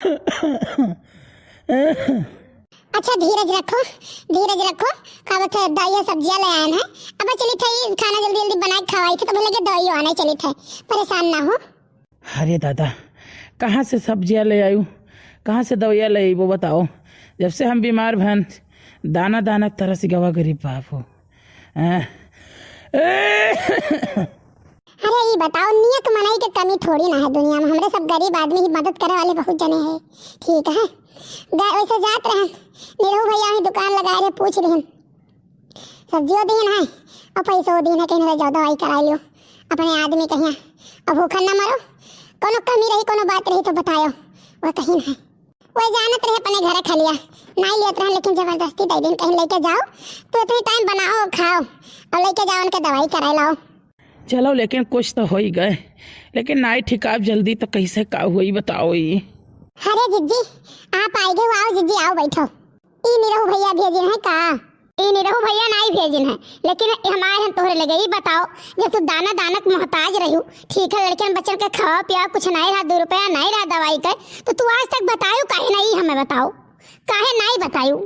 अच्छा धीरज रखो, धीरज रखो। का बता दही सब्जियां ले आए हैं। अब चली थी खाना जल्दी जल्दी बना के खवाई थी तो बोले कि दही आने चली थे। परेशान ना हो। अरे दादा, कहाँ से सब्जियां ले आयू, कहाँ से दवाइयाँ ले आई वो बताओ। जब से हम बीमार भन दाना दाना तरस गवा गरीब बाप हो। अरे ये बताओ, नियत मनाई के कमी थोड़ी ना है दुनिया में। हमरे सब गरीब आदमी की मदद करे वाले बहुत जने हैं। ठीक है, वैसे जात रहे निरहू भैया ही दुकान लगाए रहे, पूछ रही सब्जियों दिन है और पैसों दिन है। कहीं जाओ दवाई करा लियो अपने आदमी कहीं। अब भूखा ना मरो। कोनो कमी रही कोनो बात रही तो बताओ। वह कहीं है वह जानत रहे अपने घर खलिया नहीं लेत रहे, लेकिन जबरदस्ती दे दिन कहीं लेके जाओ तो इतनी टाइम बनाओ खाओ और लेके जाओ उनके दवाई करा लाओ। चलो लेकिन कुछ तो हो ही गए, लेकिन नाई ठिकाब जल्दी तो कैसे का हुई बताओ। ये अरे जिज्जी आप आई गए, आओ जिज्जी आओ बैठो। ई निरहू भैया भेजिन है का? ई निरहू भैया नहीं भेजिन है, लेकिन हमारे हम तोहरे लगे। ही बताओ, जब तू दाना दानक मोहताज रही, ठीक है लड़कियन बच्चन के खाओ पिया कुछ नहीं रहा, 2 रुपया नहीं रहा दवाई का, तो तू आज तक बतायो काहे नहीं? हमें बताओ काहे नहीं बतायो?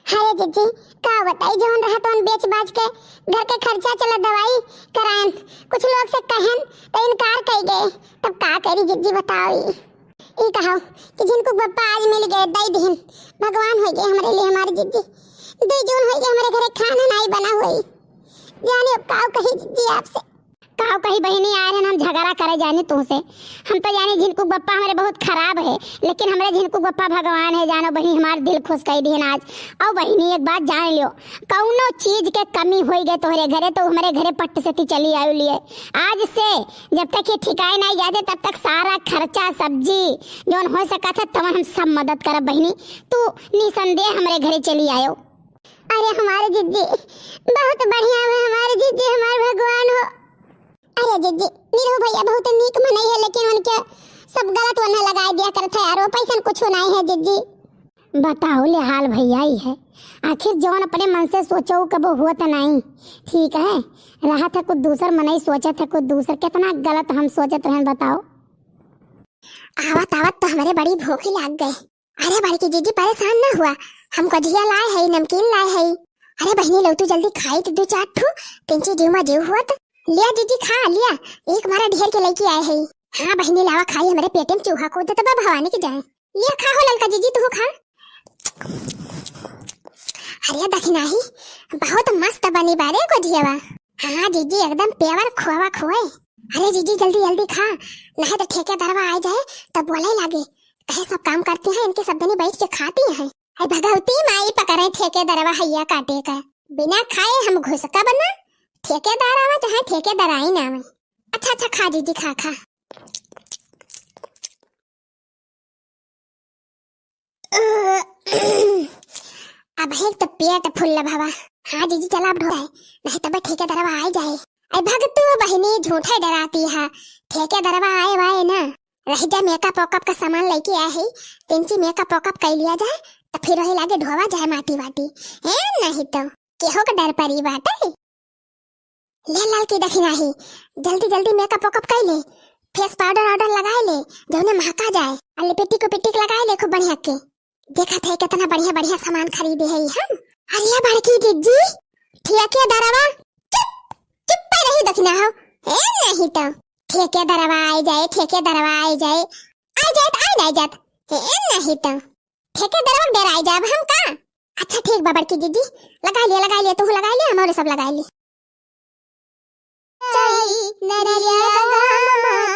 अरे जिज्जी का बताई, जौन रहा तो बेच बाज के घर के खर्चा चला दवाई कराएं। कुछ लोग से कहन तो इनकार कर गए, तब का करी जिज्जी बताओ। ये कहो कि जिनको पप्पा आज मिल गए दई दिन भगवान हो गए हमारे लिए। हमारे जिज्जी 2 जून हो गए हमारे घरे खाना नहीं बना हुई। जाने अब काव कही जिज्जी आपसे, काव कही बहनी आए हैं हम झगड़ा करे जाने तुमसे। हम तो जाने झिनकू बप्पा हमारे बहुत खराब है, लेकिन हमारे झिनकू बप्पा भगवान है। जानो बहनी हमारे दिल खुश कर दिए आज। और बहनी एक बात जान लियो, कौनो चीज के कमी हो गए तोहरे घरे तो हमारे घरे पट्ट से ती चली आयु लिए। आज से जब तक ये ठिकाए नहीं जाते तब तक सारा खर्चा सब्जी जौन हो सका था तब हम सब मदद करब बहनी। तू निसंदेह हमारे घरे चली आयो। अरे हमारे जिज्जी बहुत बढ़िया है, हमारे जिज्जी हमारे भगवान हो। अरे जिज्जी निरहू भैया बहुत नीक मनई है, लेकिन उनके सब गलत वरना लगाई दिया करत है यार। पैसा कुछ नहीं है जिज्जी। बताओ ले हाल भैया ही है, आखिर जौन अपने मन से सोचो कबो हुआ तो नहीं। ठीक है रहा था कुछ दूसर मनई सोचा था कुछ दूसर, कितना गलत हम सोचत रहे बताओ। आवत आवत तो हमारे बड़ी भूख लग गई। अरे बड़की जीजी परेशान ना हुआ, हम कजिया लाए है नमकीन लाए है। अरे बहनी लो तू जल्दी खाई तो 2-4 ठो तिंची जीव में जीव हुआ तो लिया जीजी खा लिया। एक मारा ढेर के लेके आए है। हाँ बहनी लावा खाई, हमारे पेट में चूहा कूद तो भवानी के जाए। लिया खा हो ललका जीजी तू खा। अरे दखना ही बहुत मस्त बनी बारे कजियावा। हाँ जीजी एकदम प्यार खोवा खोए। अरे जीजी जल्दी जल्दी खा, नहीं तो ठेकेदारवा आ जाए तब बोले लागे कहे सब काम करती हैं इनके सब दिन बैठ के खाती हैं। भगवती माई पकड़े ठेकेदारवा हैया काटे का, बिना खाए हम घुस का बना। ठेकेदार आवा चाहे ठेकेदार आई ना आवे। अच्छा अच्छा खा जीजी खा खा। अब है तो पेट फुल भवा। हाँ जीजी चला अब ढोए, नहीं तब ठेकेदारवा आ जाए। अरे भगतू बहनी झूठे डराती है, ठेकेदारवा आए वाए ना रह जा। मेकअप वॉकअप का सामान लेके आए है, तिंची मेकअप वॉकअप कर लिया जाए तो फिर वही लागे ढोवा जाए माटी वाटी है। नहीं तो केहो का डर परी बात है। ले लाल की दखिना ही जल्दी जल्दी मेकअप वॉकअप कर ले, फेस पाउडर ऑर्डर लगाए ले जो उन्हें महका जाए। और लिपस्टिक को पिटिक लगाए ले खूब बढ़िया के। देखा थे कितना बढ़िया बढ़िया सामान खरीदे है हम। अरे बड़की जिज्जी ठेकेदारवा चुप पे रही दखिना हो है। नहीं तो ठेकेदारवा आ जाए, ठेकेदारवा आ जाए तो आ नहीं जात है। नहीं तो ठेकेदारवा डराई जाब हम का। अच्छा ठीक बाबड़ की जीजी लगा लिया तू लगा लिया हमारे सब लगा लिए। नरिया गामा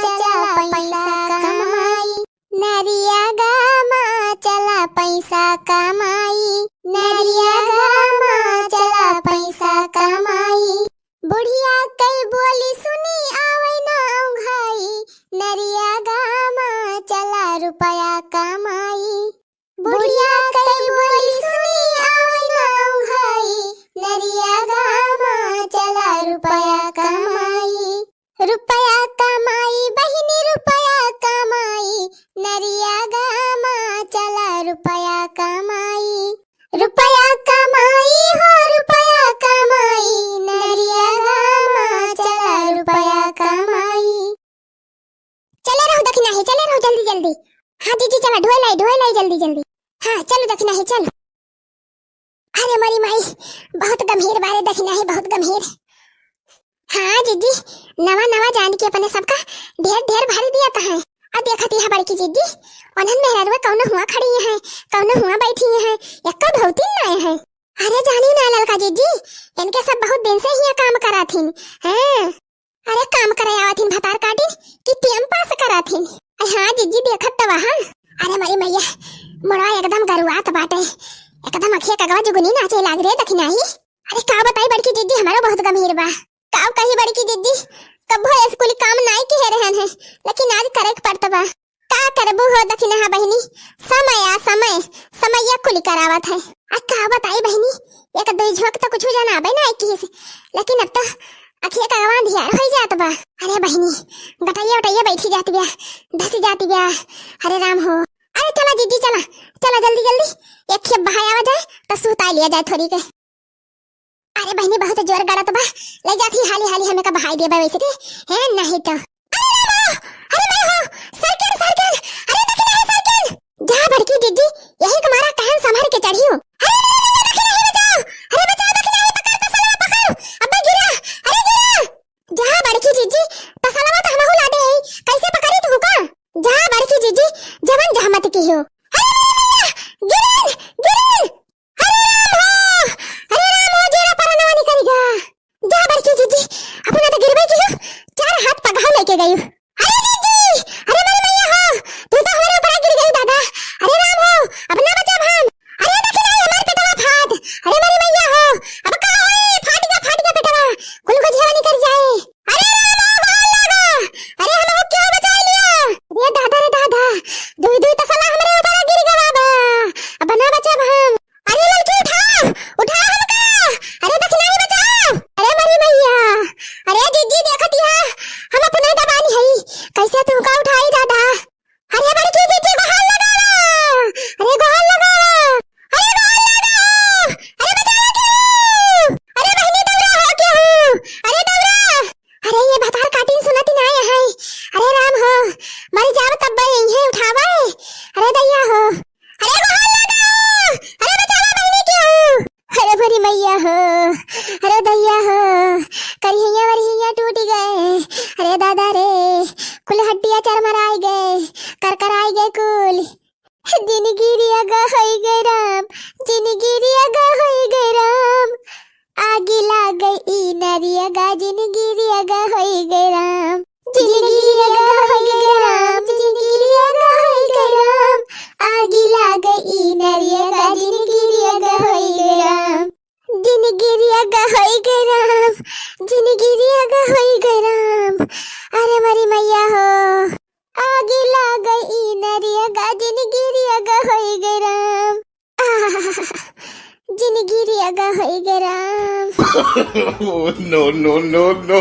चला पैसा कमाई, नरिया गामा चला पैसा कमाई, नरिया गामा चला पैसा कमाई। बुढ़िया कई बोली सुनी आवे ना उघाई, नरिया गामा चला रुपया कमाई। बुढ़िया कई बोली सुनी आवे ना उघाई, नरिया गामा चला रुपया कमाई। रुपया कमाई बहिनी रुपया कमाई, नरिया गामा चला रुपया कमाई। रुपया कमाई हो रुपया कमाई, नरिया गामा चला रुपया कमाई। चले रहो दखना है, चले रहो जल्दी जल्दी। हाँ जीजी चला ढोए लाई जल्दी जल्दी। हाँ चलो दखना है चलो। अरे मरी माई बहुत गंभीर बारे दखना है बहुत गंभीर। हाँ जीजी नवा नवा जान के अपने सबका ढेर ढेर भारी दिया था है। अब देखती है बड़की जीजी उन्हन मेहरारू कौन हुआ खड़ी है कौन हुआ बैठी है एक भौती ना है। अरे जानी ना ललका जीजी इनके सब बहुत दिन से ही काम करा थीन। हैं अरे काम कराया थीन भतार काटी कि टीएम पास करा थीन। हाँ जीजी देखत तो वहां। अरे मरी मैया मोड़ा एकदम गरुआत बाटे एकदम अखिया कगवा जुगनी नाचे लाग रे दखना ही। अरे का बताई बड़की जीजी हमारा बहुत गंभीर बा। का कही बड़की जीजी कबो स्कूल काम नाई के रहन है लेकिन आज करे पड़त बा। का करबू हो दखना है बहनी समय समय या कुली करावत है। आ का बताई बहनी एक दो झोंक तो कुछ जाना बे ना की लेकिन अब तो अखिया कगवा धियार हो जात बा। अरे बहनी गटैया बैठी जाती बिया धसी जाती बिया। अरे राम हो। अरे चला जीजी चला चला जल्दी जल्दी एक खेप बहाया आ जाए तो सुता लिया जाए थोड़ी के। अरे बहनी बहुत जोर गड़त बा ले जाती हाली हाली हमें का बहाई देबा वैसे रे है नहीं तो। अरे मैं हो सरकन सरकन अरे दखना है सरकन जा बड़की जीजी यही तुम्हारा कहन संभाल के चढ़ी हूं। अरे बचाओ दखना है पकड़ तसलवा पकड़ अबे गिरा अरे गिरा जा बड़की जीजी तसलवा तो हमहु ला दे कैसे पकड़ी तू का जा बड़की जीजी जवन जहमत की हो। गिरन गिरन अरे राम हो जेरा परनवा निकलेगा जा बड़की जीजी अपना तो गिरबे की हो चार हाथ पगाव लेके गई। अरे जीजी अरे मेरी मैया हो तू तो हमारे ऊपर गिर गई दादा। अरे राम हो अपना बचा भान। अरे देखना हमारे पेटवा फाट अरे मेरी मैया हो अब का होए फाट गया पेटवा कुल को झेवा निकल जाए। अरे राम हो लगा अरे हम हो क्यों बचा लिया रे दादा दुई दुई तसला हमारे ऊपर गिर गया बाबा अब ना बचा भान। अरे लड़की उठा हमका अरे दखना ही बचाओ। अरे मेरी मैया अरे जीजी देखती है हम अपना दबानी है कैसे तुमका उठाई दादा। अरे बड़की जीजी गोहाल लगा अरे गोहाल लगा अरे गोहाल लगा अरे बचाओ क्यों अरे बहनी दौरा हो क्यों अरे दौरा अरे ये भतार काटी सुनती ना है। अरे राम हो मर जाव तब यही है उठावा अरे दैया हो अरे गोहाल लगा अरे बचाओ बहनी क्यों अरे भरी मैया हो अरे दैया हो करिया वरिया टूट गए अरे दादा रे कुल हड्डियां चरमराई गए कर आई गए कुल जिनगिरी अगा होई गए राम जिनगिरी अगा होई गए राम आगी लाग गई ई नरिया गा जिनगिरी अगा होई गए राम जिनगिरी अगा होई गए राम जिनगिरी अगा होई गए राम आगी लाग गई ई नरिया गा जिनगिरी अगा होई गए राम जिनगिरी अगा होई गए राम जिनगिरी अगा होई गए राम। अरे मरी मैया हो आगे लाग गई नरिया गा जिनगिरी अगा होई गए राम जिनगिरी अगा होई गए Ram. No, no, no, no.